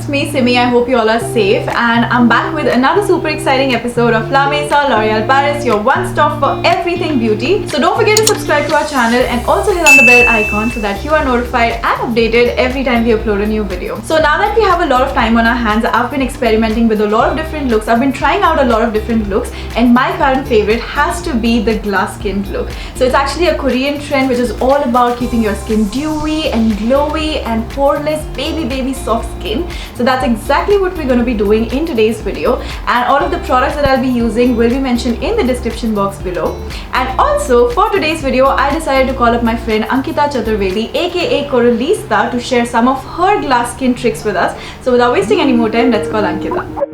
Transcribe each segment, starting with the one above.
just me, Simi. I hope you all are safe, and I'm back with another super exciting episode of La Mesa L'Oreal Paris, your one-stop for everything beauty. So don't forget to subscribe to our channel and also hit on the bell icon so that you are notified and updated every time we upload a new video. So now that we have a lot of time on our hands, I've been experimenting with a lot of different looks. I've been trying out a lot of different looks, and my current favorite has to be the glass skinned look. So it's actually a Korean trend which is all about keeping your skin dewy and glowy and poreless, baby soft skin. So that's exactly what we're going to be doing in today's video, and all of the products that I'll be using will be mentioned in the description box below. And also for today's video, I decided to call up my friend Ankita Chaturvedi aka Coralista to share some of her glass skin tricks with us. So without wasting any more time, let's call Ankita.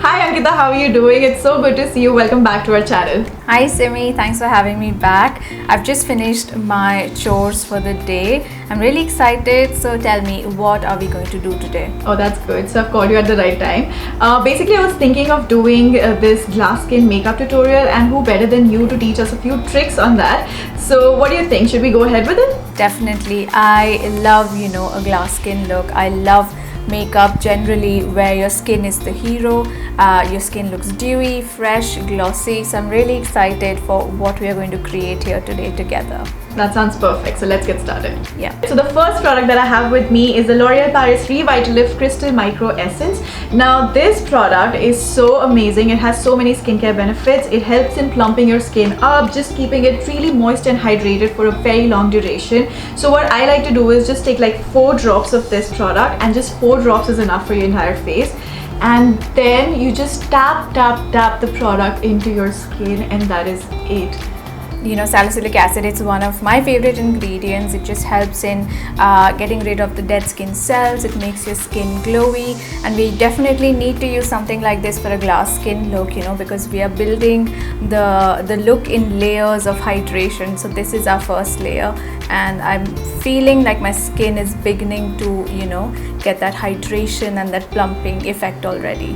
Hi Ankita, how are you doing? It's so good to see you. Welcome back to our channel. Hi Simi, thanks for having me back. I've just finished my chores for the day. I'm really excited, so tell me, what are we going to do today? Oh, that's good. So I've called you at the right time. Basically, I was thinking of doing this glass skin makeup tutorial, and who better than you to teach us a few tricks on that. So what do you think? Should we go ahead with it? Definitely. I love, a glass skin look. I love makeup generally where your skin is the hero. Your skin looks dewy, fresh, glossy. So I'm really excited for what we are going to create here today together. That sounds perfect. So let's get started. Yeah. So the first product that I have with me is the L'Oreal Paris Revitalift Crystal Micro Essence. Now this product is so amazing. It has so many skincare benefits. It helps in plumping your skin up, just keeping it really moist and hydrated for a very long duration. So what I like to do is just take like 4 drops of this product, and just 4 drops is enough for your entire face. And then you just tap the product into your skin, and that is it. Salicylic acid, it's one of my favorite ingredients. It just helps in getting rid of the dead skin cells. It makes your skin glowy, and we definitely need to use something like this for a glass skin look, because we are building the look in layers of hydration. So this is our first layer, and I'm feeling like my skin is beginning to get that hydration and that plumping effect already.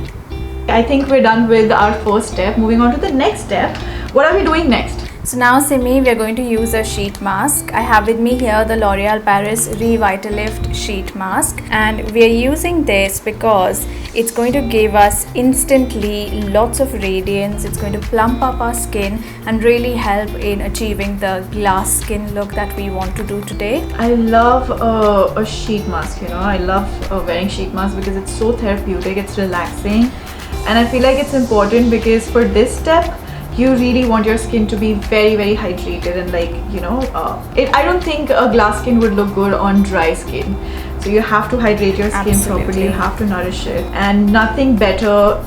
I think we're done with our first step. Moving on to the next step. What are we doing next? So now Simi, we are going to use a sheet mask. I have with me here the L'Oreal Paris Revitalift sheet mask, and we are using this because it's going to give us instantly lots of radiance. It's going to plump up our skin and really help in achieving the glass skin look that we want to do today. I love a sheet mask, I love wearing sheet masks because it's so therapeutic, it's relaxing, and I feel like it's important because for this step you really want your skin to be very hydrated, and I don't think a glass skin would look good on dry skin. So you have to hydrate your skin Absolutely. properly, you have to nourish it, and nothing better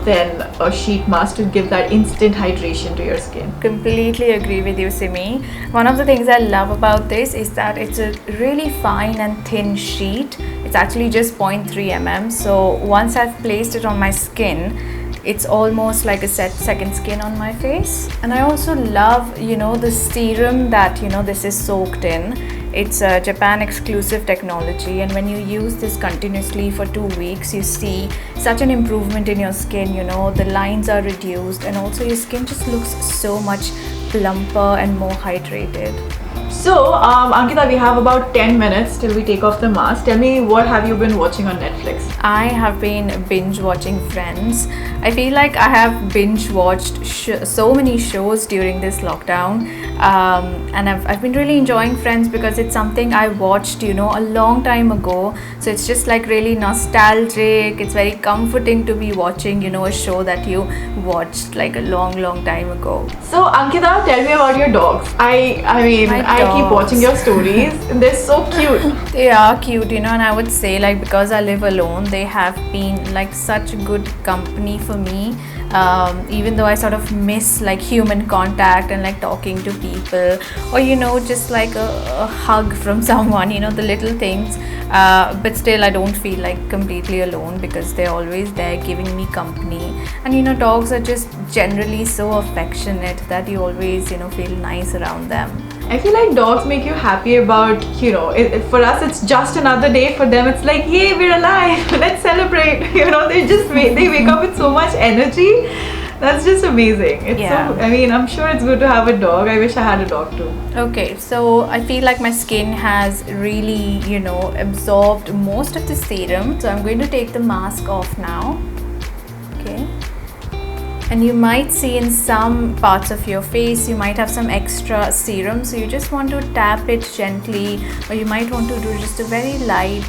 than a sheet mask to give that instant hydration to your skin. Completely agree with you, Simi. One of the things I love about this is that it's a really fine and thin sheet. It's actually just 0.3 mm. So once I've placed it on my skin, it's almost like a second skin on my face. And I also love, the serum that, this is soaked in. It's a Japan exclusive technology, and when you use this continuously for 2 weeks, you see such an improvement in your skin. The lines are reduced, and also your skin just looks so much plumper and more hydrated. So Ankita, we have about 10 minutes till we take off the mask. Tell me, what have you been watching on Netflix? I have been binge watching Friends. I feel like I have binge watched so many shows during this lockdown, and I've been really enjoying Friends because it's something I watched a long time ago. So it's just like really nostalgic. It's very comforting to be watching a show that you watched like a long time ago. So Ankita, tell me about your dogs. I keep watching your stories. They're so cute. They are cute, and I would say because I live alone, they have been like such good company for me. Even though I sort of miss human contact and talking to people, or just a hug from someone, the little things, but still I don't feel completely alone because they're always there giving me company. And dogs are just generally so affectionate that you always feel nice around them. I feel like dogs make you happy about, for us it's just another day. For them it's like, yay, we're alive, let's celebrate. They wake up with so much energy. That's just amazing. It's Yeah. so, I mean, I'm sure it's good to have a dog. I wish I had a dog too. Okay, so I feel like my skin has really, absorbed most of the serum. So I'm going to take the mask off now. Okay. And you might see in some parts of your face, you might have some extra serum. So you just want to tap it gently, or you might want to do just a very light,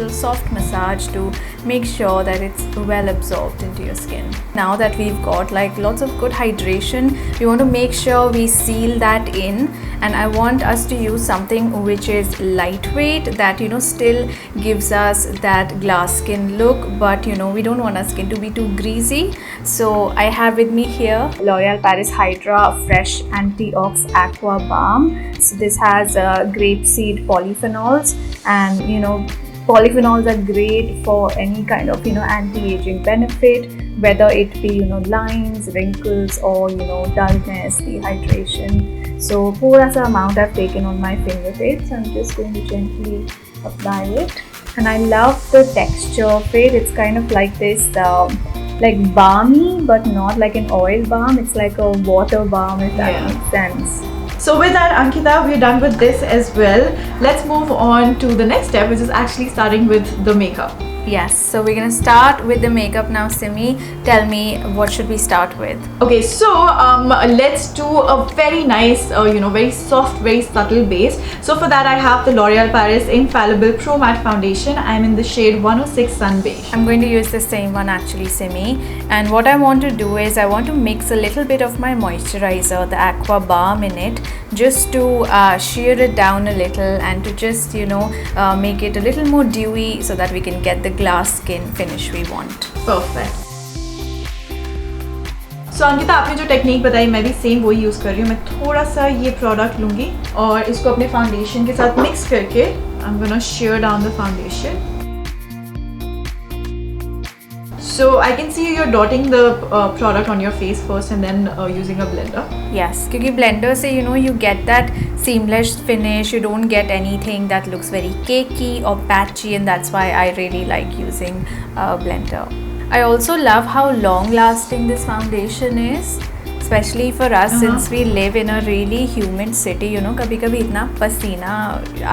soft massage to make sure that it's well absorbed into your skin. Now that we've got like lots of good hydration, we want to make sure we seal that in, and I want us to use something which is lightweight, that still gives us that glass skin look, but we don't want our skin to be too greasy. So I have with me here L'Oreal Paris Hydra Fresh Anti-Ox Aqua Balm. So this has grapeseed polyphenols, and polyphenols are great for any kind of anti-aging benefit, whether it be lines, wrinkles, or dullness, dehydration. So pura sa amount I've taken on my fingertips. I'm just going to gently apply it, and I love the texture of it. It's kind of like this like balmy, but not like an oil balm. It's like a water balm, if that makes sense. So with that, Ankita, we're done with this as well. Let's move on to the next step, which is actually starting with the makeup. Yes, so we're gonna start with the makeup now. Simi, tell me, what should we start with? Okay, so let's do a very nice, very soft, very subtle base. So for that, I have the L'Oreal Paris Infallible Pro Matte Foundation. I'm in the shade 106 Sun Beige. I'm going to use the same one actually, Simi. And what I want to do is I want to mix a little bit of my moisturizer, the Aqua Balm, in it, just to shear it down a little, and to just make it a little more dewy, so that we can get the glass skin finish we want. Perfect. So Ankita, आपने जो technique बताई मैं भी same वही use कर रही हूँ. मैं थोड़ा सा ये प्रोडक्ट लूँगी और इसको अपने फाउंडेशन के साथ मिक्स करके I'm gonna shear down the foundation. So I can see you're dotting the product on your face first and then using a blender. Yes, क्योंकि blender से you get that seamless finish. You don't get anything that looks very cakey or patchy, and that's why I really like using a blender. I also love how long lasting this foundation is, especially for us since we live in a really humid city. कभी-कभी इतना पसीना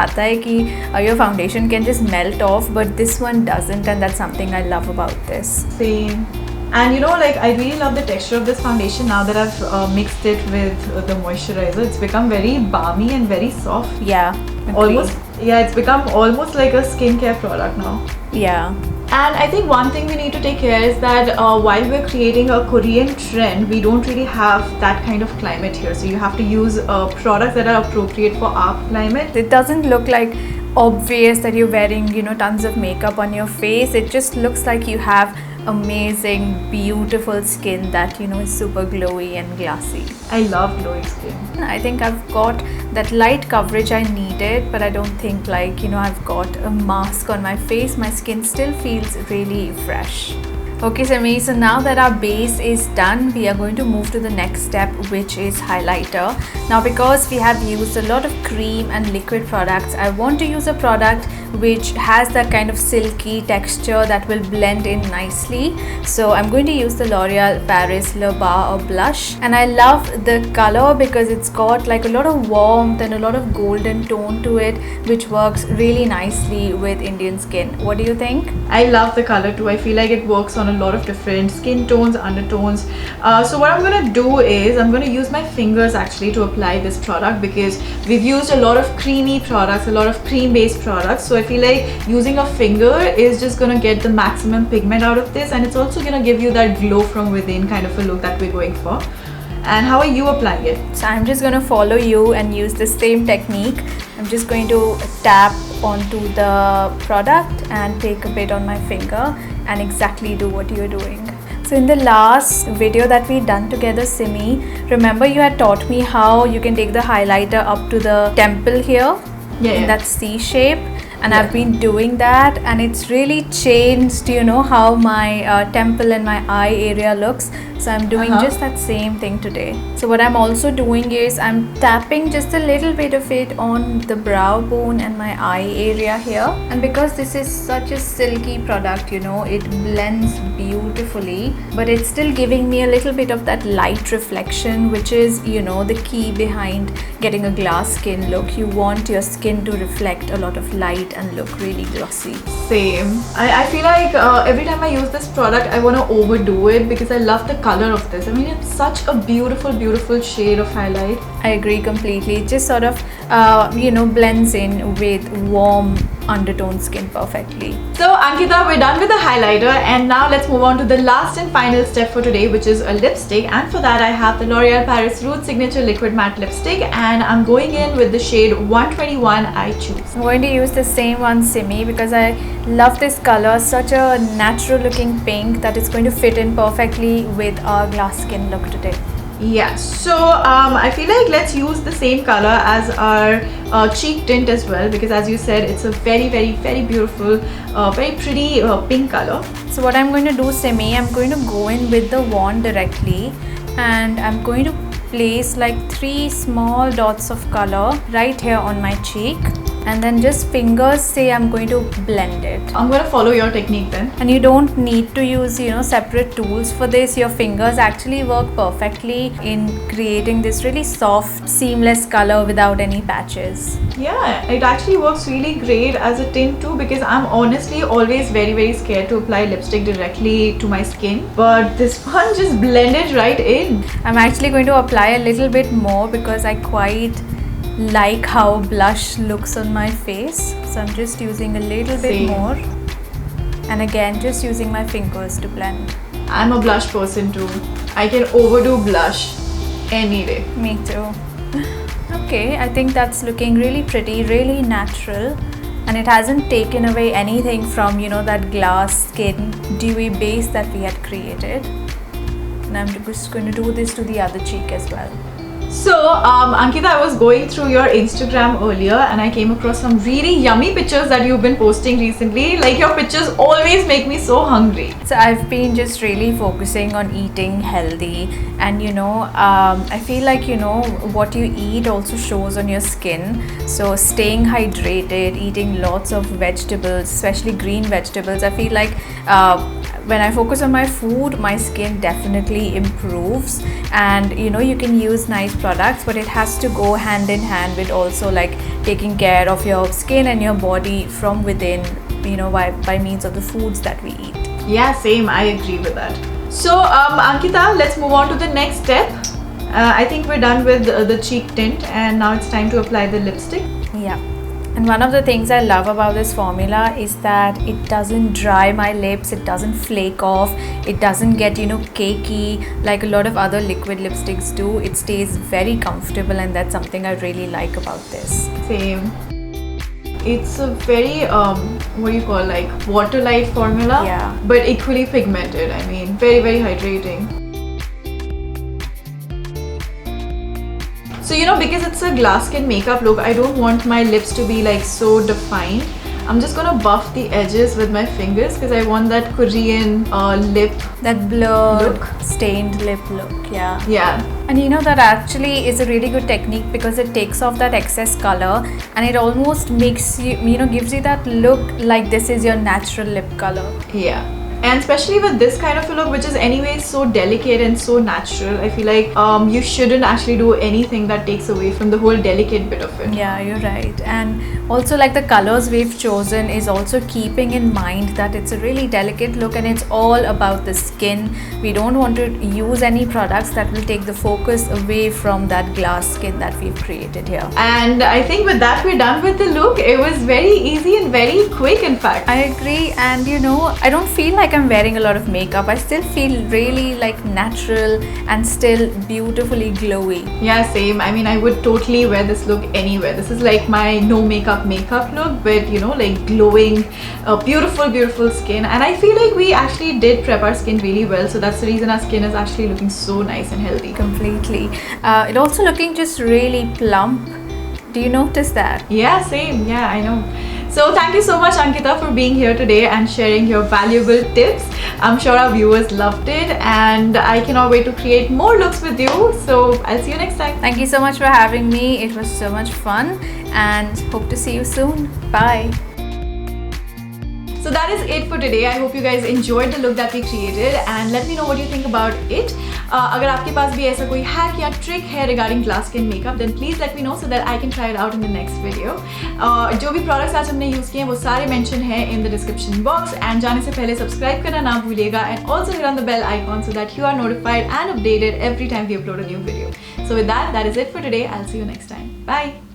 आता है कि your foundation can just melt off, but this one doesn't, and that's something I love about this. Same. And I really love the texture of this foundation now that I've mixed it with the moisturizer. It's become very balmy and very soft. Yeah. Almost, it's become almost like a skincare product now. Yeah. And I think one thing we need to take care is that while we're creating a Korean trend, we don't really have that kind of climate here. So you have to use products that are appropriate for our climate. It doesn't look like obvious that you're wearing, tons of makeup on your face. It just looks like you have amazing, beautiful skin that is super glowy and glassy. I love glowing skin. I think I've got that light coverage I needed, but I don't think I've got a mask on my face. My skin still feels really fresh. Okay, Simi, so now that our base is done, we are going to move to the next step, which is highlighter. Now, because we have used a lot of cream and liquid products, I want to use a product which has that kind of silky texture that will blend in nicely. So I'm going to use the L'Oreal Paris Le Bar Blush, and I love the color because it's got like a lot of warmth and a lot of golden tone to it, which works really nicely with Indian skin. What do you think? I love the color too. I feel like it works on a lot of different skin tones, undertones. So what I'm going to do is I'm going to use my fingers actually to apply this product, because we've used a lot of creamy products, a lot of cream based products. So I feel like using a finger is just going to get the maximum pigment out of this, and it's also going to give you that glow from within kind of a look that we're going for. And how are you applying it? So I'm just going to follow you and use the same technique. I'm just going to tap onto the product and take a bit on my finger and exactly do what you're doing. So in the last video that we done together, Simi, remember you had taught me how you can take the highlighter up to the temple here in that C shape, and I've been doing that, and it's really changed how my temple and my eye area looks. So I'm doing just that same thing today. So what I'm also doing is I'm tapping just a little bit of it on the brow bone and my eye area here. And because this is such a silky product, you know, it blends beautifully, but it's still giving me a little bit of that light reflection, which is, you know, the key behind getting a glass skin look. You want your skin to reflect a lot of light and look really glossy. Same. I feel like every time I use this product, I want to overdo it because I love the color of this. I mean, it's such a beautiful shade of highlight. I agree completely. It just sort of, you know, blends in with warm undertone skin perfectly. So Ankita, we're done with the highlighter, and now let's move on to the last and final step for today, which is a lipstick. And for that I have the L'Oreal Paris Rouge Signature Liquid Matte Lipstick, and I'm going in with the shade 121 I Choose. I'm going to use the same one, Simi, because I love this color. Such a natural looking pink that is going to fit in perfectly with our glass skin look today. Yeah, so I feel like let's use the same color as our cheek tint as well, because as you said, it's a very beautiful, very pretty pink color. So what I'm going to do, Simi, I'm going to go in with the wand directly, and I'm going to place like 3 small dots of color right here on my cheek, and then just fingers say I'm going to blend it. I'm going to follow your technique then. And you don't need to use, you know, separate tools for this. Your fingers actually work perfectly in creating this really soft, seamless color without any patches. Yeah, it actually works really great as a tint too, because I'm honestly always very scared to apply lipstick directly to my skin, but this one just blended right in. I'm actually going to apply a little bit more because I quite like how blush looks on my face. So I'm just using a little bit more, and again just using my fingers to blend. I'm a blush person too. I can overdo blush any day. Me too. Okay, I think that's looking really pretty, really natural, and it hasn't taken away anything from, you know, that glass skin dewy base that we had created. And I'm just going to do this to the other cheek as well. So Ankita, I was going through your Instagram earlier and I came across some really yummy pictures that you've been posting recently. Like, your pictures always make me so hungry. So I've been just really focusing on eating healthy, and you know, I feel like, you know, what you eat also shows on your skin. So staying hydrated, eating lots of vegetables, especially green vegetables, I feel like when I focus on my food, my skin definitely improves. And you know, you can use nice products, but it has to go hand in hand with also like taking care of your skin and your body from within, you know, by means of the foods that we eat. Yeah, same. I agree with that. So Ankita, let's move on to the next step. I think we're done with the cheek tint, and now it's time to apply the lipstick. Yeah. And one of the things I love about this formula is that it doesn't dry my lips, it doesn't flake off, it doesn't get, you know, cakey like a lot of other liquid lipsticks do. It stays very comfortable, and that's something I really like about this. Same. It's a very what do you call, like water-light formula, Yeah. but equally pigmented. I mean, very hydrating. So you know, because it's a glass skin makeup look, I don't want my lips to be like so defined. I'm just gonna buff the edges with my fingers because I want that Korean lip, That blurred, look. stained lip look, yeah. Yeah. And you know, that actually is a really good technique because it takes off that excess color, and it almost makes you, you know, gives you that look like this is your natural lip color. Yeah. And especially with this kind of a look, which is anyway so delicate and so natural, I feel like you shouldn't actually do anything that takes away from the whole delicate bit of it. Yeah, you're right. And also, like, the colors we've chosen is also keeping in mind that it's a really delicate look and it's all about the skin. We don't want to use any products that will take the focus away from that glass skin that we've created here. And I think with that, we're done with the look. It was very easy and very quick, in fact. I agree, and you know, I don't feel like I'm wearing a lot of makeup. I still feel really like natural and still beautifully glowy. Yeah, same. I mean, I would totally wear this look anywhere. This is like my no makeup look, but you know, like glowing, beautiful skin. And I feel like we actually did prep our skin really well, so that's the reason our skin is actually looking so nice and healthy. Completely. It also looking just really plump. Do you notice that? Yeah, same. Yeah, I know. So thank you so much, Ankita, for being here today and sharing your valuable tips. I'm sure our viewers loved it, and I cannot wait to create more looks with you. So I'll see you next time. Thank you so much for having me. It was so much fun, and hope to see you soon. Bye. So that is it for today. I hope you guys enjoyed the look that we created, and let me know what you think about it. अगर आपके पास भी ऐसा कोई hack या trick है regarding glass skin makeup, then please let me know so that I can try it out in the next video. जो भी products आज हमने use किए हैं वो सारे mention हैं in the description box, and जाने से पहले subscribe करना ना भूलिएगा, and also hit on the bell icon so that you are notified and updated every time we upload a new video. So with that is it for today. I'll see you next time. Bye.